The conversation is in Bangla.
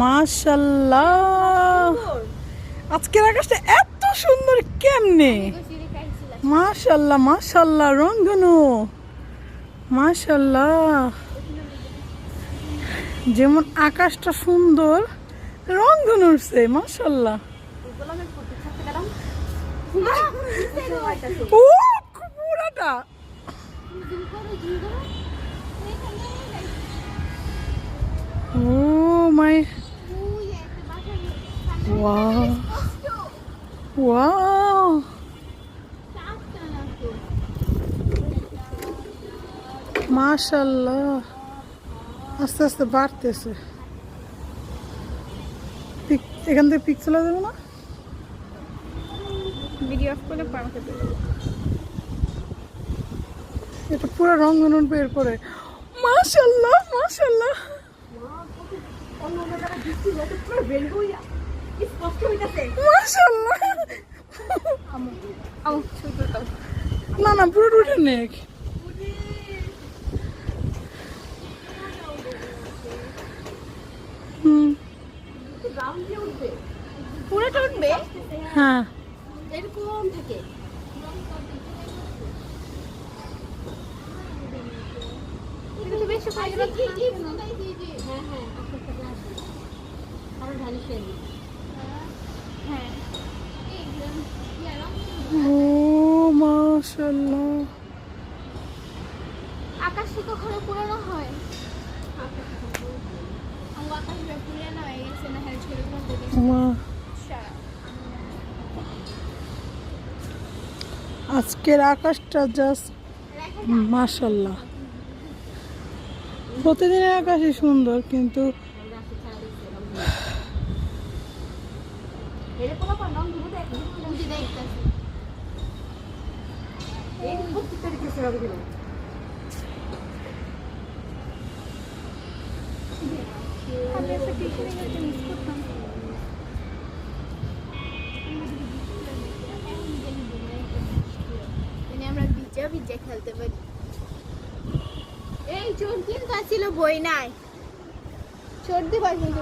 মাশাআল্লাহ, আজকের আকাশটা এত সুন্দর কেমনে? মাশাআল্লাহ মাশাআল্লাহ, রংধনু মাশাআল্লাহ। যেমন আকাশটা সুন্দর, রংধনু উঠছে মাশাআল্লাহ। ও পুরাটা ও মাই ওয়াও ওয়াও, মাশাআল্লাহ। আস্তে আস্তে বাড়তেছে। এখান থেকে পিক চলে যাবে না? ভিডিও অফ করে পাঠাতে দেব। এটা পুরো রংধনু বের করে। মাশাআল্লাহ মাশাআল্লাহ, মাশাআল্লাহ। না না, পুরো উঠে নেক। পুরোটা উঠবে? হ্যাঁ এরকম থাকে। ও মাশাআল্লাহ। আকাশ কি কখনো পুরানো হয়? আজকের আকাশটা জাস্ট মাশাআল্লাহ। প্রতিদিনের আকাশই সুন্দর, কিন্তু আমরা ভিজা ভিজা খেলতে পারি। এই চোর কিন্তু আসছিল বই নাই, চোর দিবা কিন্তু